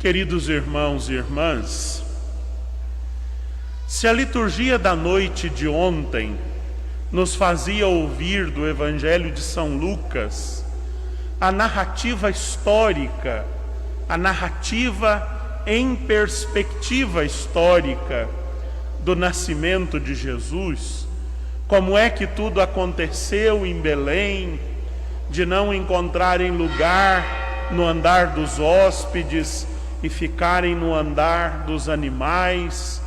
Queridos irmãos e irmãs, se a liturgia da noite de ontem nos fazia ouvir do Evangelho de São Lucas a narrativa histórica, a narrativa em perspectiva histórica do nascimento de Jesus, como é que tudo aconteceu em Belém, de não encontrarem lugar no andar dos hóspedes e ficarem no andar dos animais,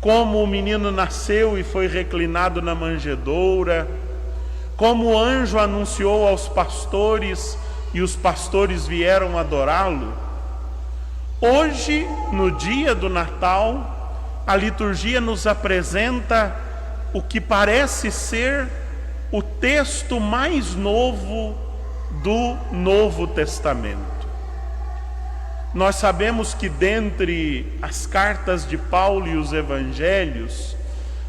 como o menino nasceu e foi reclinado na manjedoura, como o anjo anunciou aos pastores e os pastores vieram adorá-lo. Hoje, no dia do Natal, a liturgia nos apresenta o que parece ser o texto mais novo do Novo Testamento. Nós sabemos que dentre as cartas de Paulo e os evangelhos,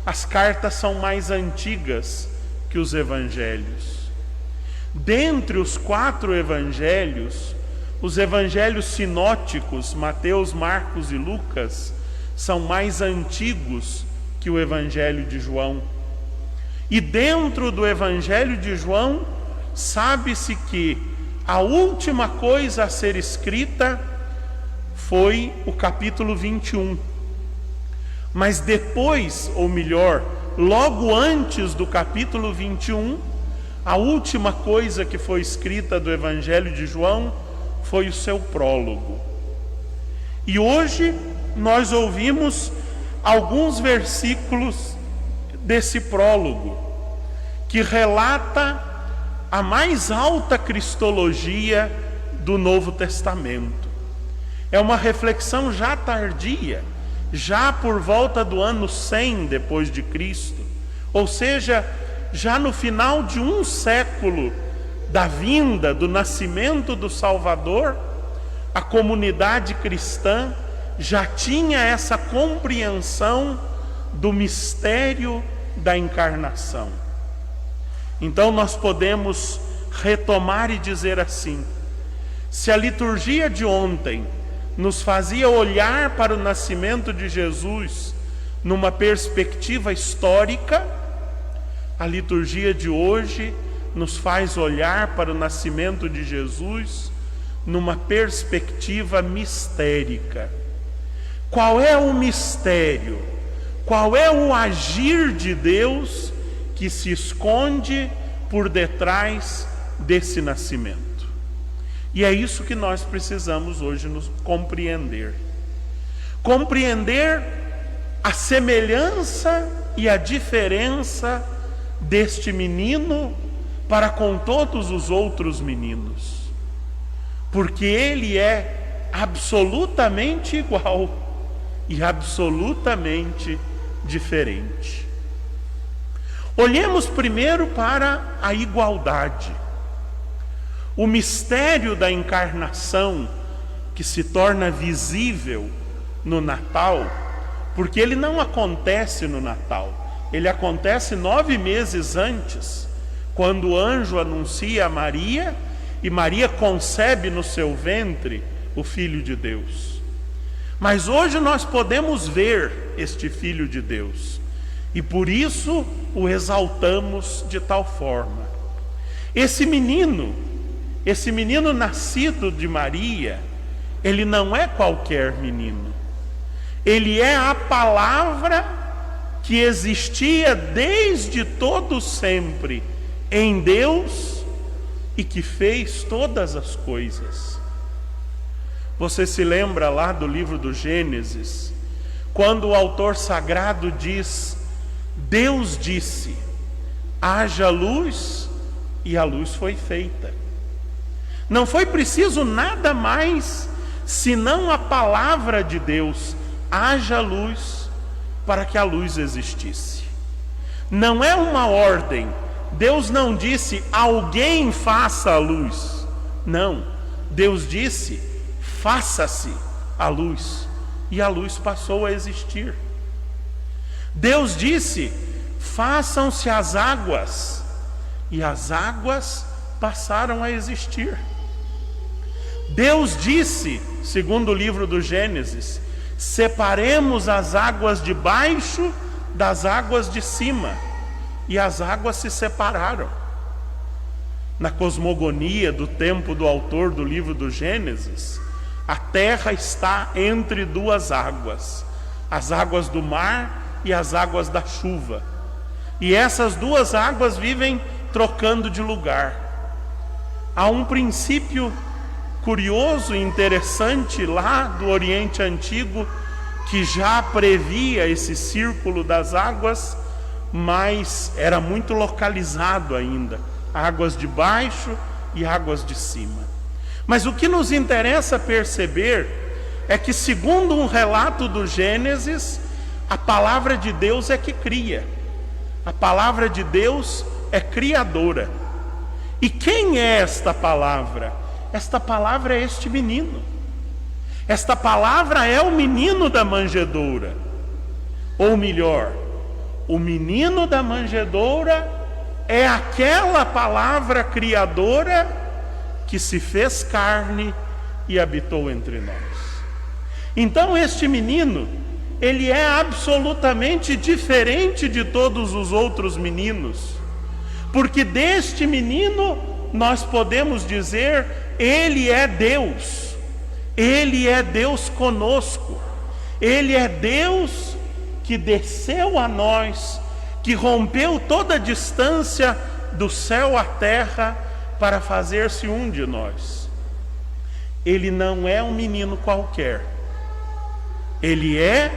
as cartas são mais antigas que os evangelhos. Dentre os 4 evangelhos, os evangelhos sinóticos, Mateus, Marcos e Lucas, são mais antigos que o evangelho de João. E dentro do evangelho de João, sabe-se que a última coisa a ser escrita foi o capítulo 21. Mas depois, ou melhor, logo antes do capítulo 21, a última coisa que foi escrita do Evangelho de João foi o seu prólogo. E hoje nós ouvimos alguns versículos desse prólogo, que relata a mais alta cristologia do Novo Testamento. É uma reflexão já tardia, já por volta do ano 100 depois de Cristo, ou seja, já no final de um século da vinda, do nascimento do Salvador, a comunidade cristã já tinha essa compreensão do mistério da encarnação. Então nós podemos retomar e dizer assim: se a liturgia de ontem nos fazia olhar para o nascimento de Jesus numa perspectiva histórica, a liturgia de hoje nos faz olhar para o nascimento de Jesus numa perspectiva mistérica. Qual é o mistério? Qual é o agir de Deus que se esconde por detrás desse nascimento? E é isso que nós precisamos hoje nos compreender. Compreender a semelhança e a diferença deste menino para com todos os outros meninos. Porque ele é absolutamente igual e absolutamente diferente. Olhemos primeiro para a igualdade. O mistério da encarnação, que se torna visível no Natal, porque ele não acontece no Natal, ele acontece 9 meses antes, quando o anjo anuncia a Maria, e Maria concebe no seu ventre o Filho de Deus. Mas hoje nós podemos ver este Filho de Deus, e por isso o exaltamos de tal forma. Esse menino nascido de Maria, ele não é qualquer menino. Ele é a palavra que existia desde todo sempre em Deus e que fez todas as coisas. Você se lembra lá do livro do Gênesis, quando o autor sagrado diz: Deus disse, haja luz, e a luz foi feita. Não foi preciso nada mais senão a palavra de Deus, haja luz, para que a luz existisse. Não é uma ordem. Deus não disse, alguém faça a luz. Não, Deus disse, faça-se a luz, e a luz passou a existir. Deus disse, façam-se as águas, e as águas passaram a existir. Deus disse, segundo o livro do Gênesis, separemos as águas de baixo das águas de cima, e as águas se separaram. Na cosmogonia do tempo do autor do livro do Gênesis, a terra está entre duas águas, as águas do mar e as águas da chuva, e essas duas águas vivem trocando de lugar. Há um princípio curioso e interessante lá do Oriente Antigo que já previa esse círculo das águas, mas era muito localizado ainda, águas de baixo e águas de cima. Mas o que nos interessa perceber é que, segundo um relato do Gênesis, a palavra de Deus é que cria. A palavra de Deus é criadora. E quem é esta palavra? Esta palavra é este menino. Esta palavra é o menino da manjedoura. Ou melhor, o menino da manjedoura é aquela palavra criadora que se fez carne e habitou entre nós. Então este menino, ele é absolutamente diferente de todos os outros meninos, porque deste menino nós podemos dizer, ele é Deus. Ele é Deus conosco. Ele é Deus que desceu a nós, que rompeu toda a distância do céu à terra para fazer-se um de nós. Ele não é um menino qualquer. Ele é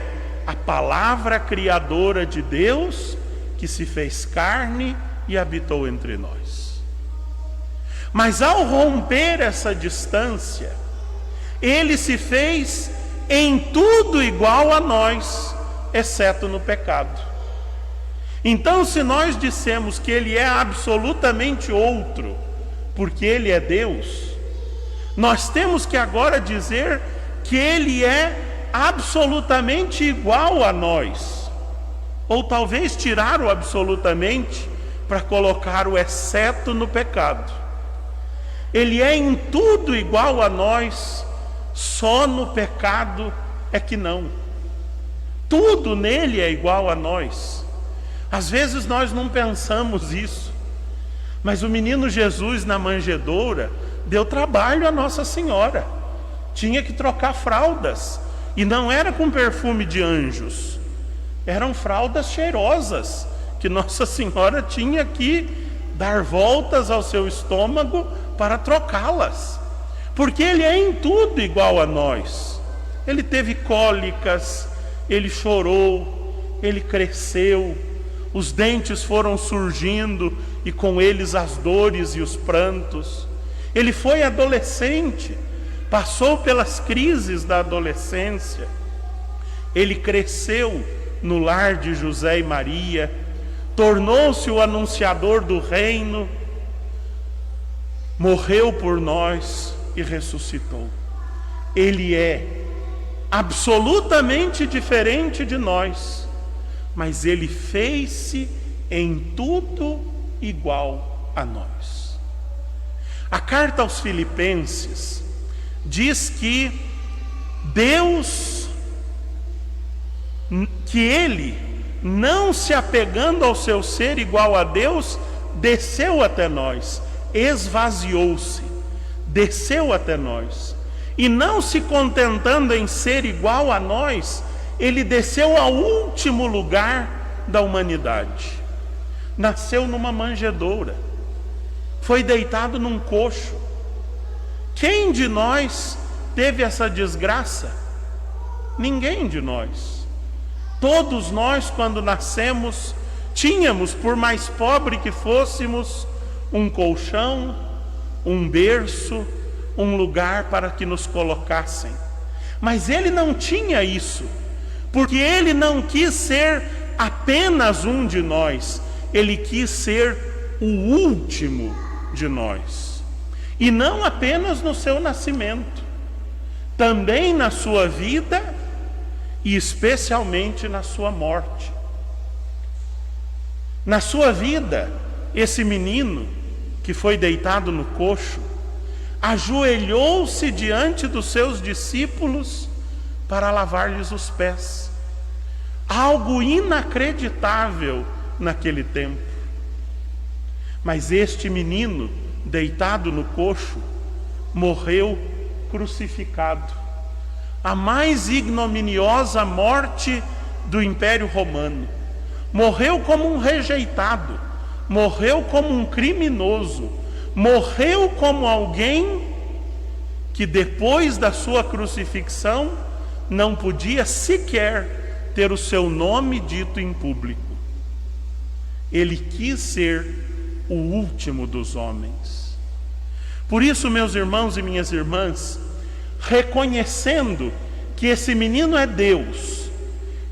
a palavra criadora de Deus que se fez carne e habitou entre nós. Mas ao romper essa distância, ele se fez em tudo igual a nós, exceto no pecado. Então, se nós dissemos que ele é absolutamente outro, porque ele é Deus, nós temos que agora dizer que ele é absolutamente igual a nós. Ou talvez tirar o absolutamente para colocar o exceto no pecado. Ele é em tudo igual a nós, só no pecado é que não. Tudo nele é igual a nós. Às vezes nós não pensamos isso, mas o menino Jesus na manjedoura deu trabalho a Nossa Senhora. Tinha que trocar fraldas, e não era com perfume de anjos, eram fraldas cheirosas, que Nossa Senhora tinha que dar voltas ao seu estômago para trocá-las, porque ele é em tudo igual a nós. Ele teve cólicas, ele chorou, ele cresceu, os dentes foram surgindo e com eles as dores e os prantos. Ele foi adolescente, passou pelas crises da adolescência. Ele cresceu no lar de José e Maria, tornou-se o anunciador do reino, morreu por nós e ressuscitou. Ele é absolutamente diferente de nós, mas ele fez-se em tudo igual a nós. A carta aos Filipenses diz que Deus, que ele, não se apegando ao seu ser igual a Deus, desceu até nós, esvaziou-se, desceu até nós, e não se contentando em ser igual a nós, ele desceu ao último lugar da humanidade. Nasceu numa manjedoura, foi deitado num coxo. Quem de nós teve essa desgraça? Ninguém de nós. Todos nós, quando nascemos, tínhamos, por mais pobre que fôssemos, um colchão, um berço, um lugar para que nos colocassem. Mas ele não tinha isso, porque ele não quis ser apenas um de nós, ele quis ser o último de nós. E não apenas no seu nascimento, também na sua vida e especialmente na sua morte. Na sua vida, esse menino que foi deitado no coxo, ajoelhou-se diante dos seus discípulos para lavar-lhes os pés. Algo inacreditável naquele tempo. Mas este menino, deitado no coxo, morreu crucificado. A mais ignominiosa morte do Império Romano. Morreu como um rejeitado, morreu como um criminoso, morreu como alguém que depois da sua crucifixão não podia sequer ter o seu nome dito em público. Ele quis ser o último dos homens. Por isso, meus irmãos e minhas irmãs, reconhecendo que esse menino é Deus,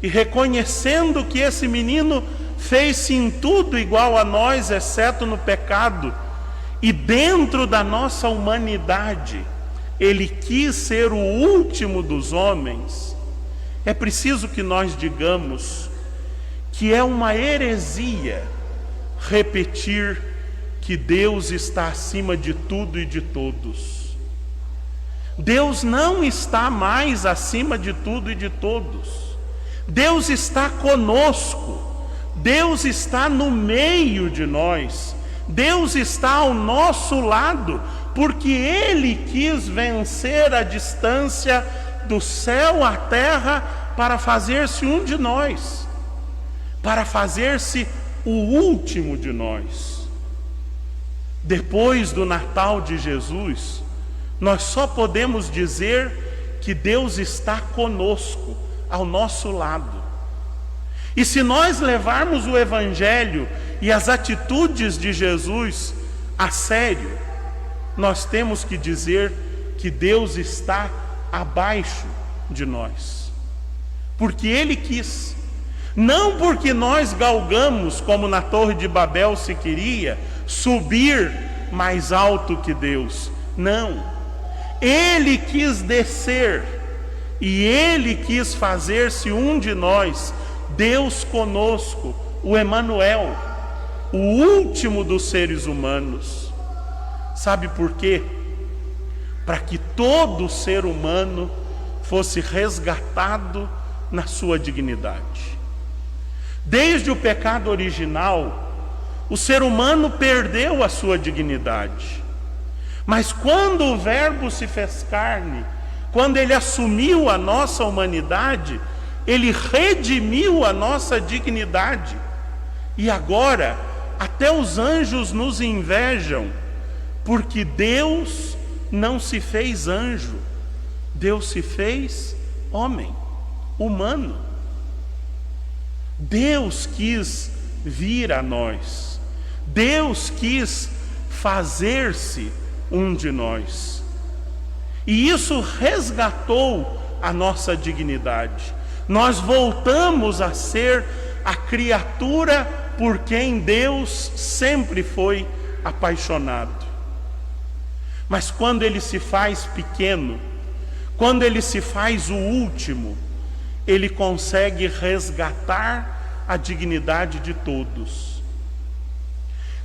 e reconhecendo que esse menino fez-se em tudo igual a nós, exceto no pecado, e dentro da nossa humanidade, ele quis ser o último dos homens, é preciso que nós digamos que é uma heresia repetir que Deus está acima de tudo e de todos. Deus não está mais acima de tudo e de todos. Deus está conosco, Deus está no meio de nós, Deus está ao nosso lado, porque Ele quis vencer a distância do céu à terra para fazer-se um de nós, para fazer-se o último de nós. Depois do Natal de Jesus, nós só podemos dizer que Deus está conosco, ao nosso lado. E se nós levarmos o Evangelho e as atitudes de Jesus a sério, nós temos que dizer que Deus está abaixo de nós, porque Ele quis, não porque nós galgamos, como na Torre de Babel se queria, subir mais alto que Deus. Não, Ele quis descer, e Ele quis fazer-se um de nós, Deus conosco, o Emanuel, o último dos seres humanos. Sabe por quê? Para que todo ser humano fosse resgatado na sua dignidade. Desde o pecado original, o ser humano perdeu a sua dignidade. Mas quando o Verbo se fez carne, quando Ele assumiu a nossa humanidade, Ele redimiu a nossa dignidade. E agora, até os anjos nos invejam, porque Deus não se fez anjo, Deus se fez homem, humano. Deus quis vir a nós, Deus quis fazer-se um de nós. E isso resgatou a nossa dignidade. Nós voltamos a ser a criatura por quem Deus sempre foi apaixonado. Mas quando Ele se faz pequeno, quando Ele se faz o último, Ele consegue resgatar a dignidade de todos.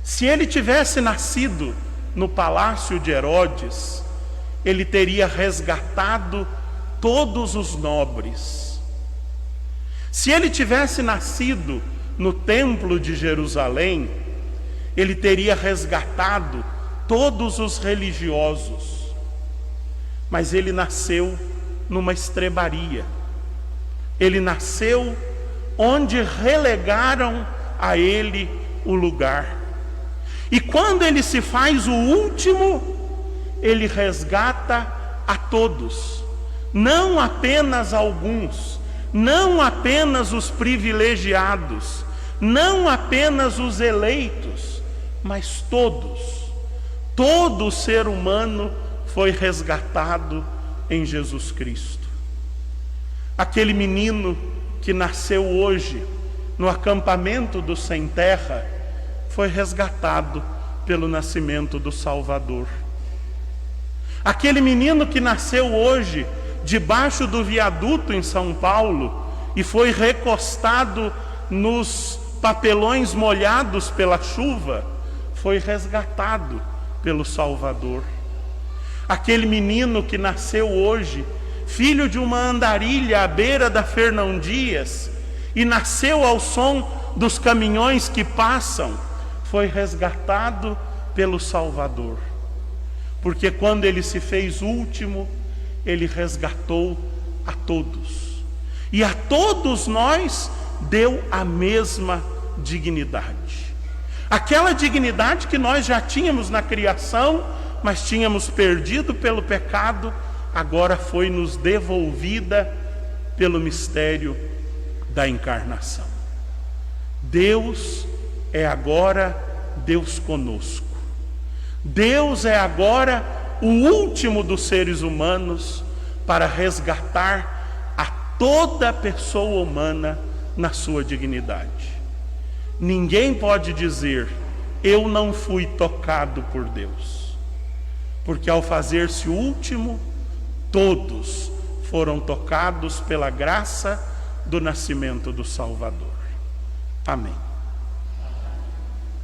Se Ele tivesse nascido no palácio de Herodes, Ele teria resgatado todos os nobres. Se Ele tivesse nascido no templo de Jerusalém, Ele teria resgatado todos os religiosos. Mas Ele nasceu numa estrebaria. Ele nasceu onde relegaram a Ele o lugar. E quando Ele se faz o último, Ele resgata a todos, não apenas alguns, não apenas os privilegiados, não apenas os eleitos, mas todos. Todo ser humano foi resgatado em Jesus Cristo. Aquele menino que nasceu hoje no acampamento do Sem Terra foi resgatado pelo nascimento do Salvador. Aquele menino que nasceu hoje debaixo do viaduto em São Paulo e foi recostado nos papelões molhados pela chuva, foi resgatado pelo Salvador. Aquele menino que nasceu hoje, filho de uma andarilha à beira da Fernão Dias, e nasceu ao som dos caminhões que passam, foi resgatado pelo Salvador. Porque quando ele se fez último, ele resgatou a todos. E a todos nós deu a mesma dignidade. Aquela dignidade que nós já tínhamos na criação, mas tínhamos perdido pelo pecado, agora foi nos devolvida pelo mistério da encarnação. Deus é agora Deus conosco. Deus é agora o último dos seres humanos para resgatar a toda pessoa humana na sua dignidade. Ninguém pode dizer: eu não fui tocado por Deus, porque ao fazer-se o último, todos foram tocados pela graça do nascimento do Salvador. Amém.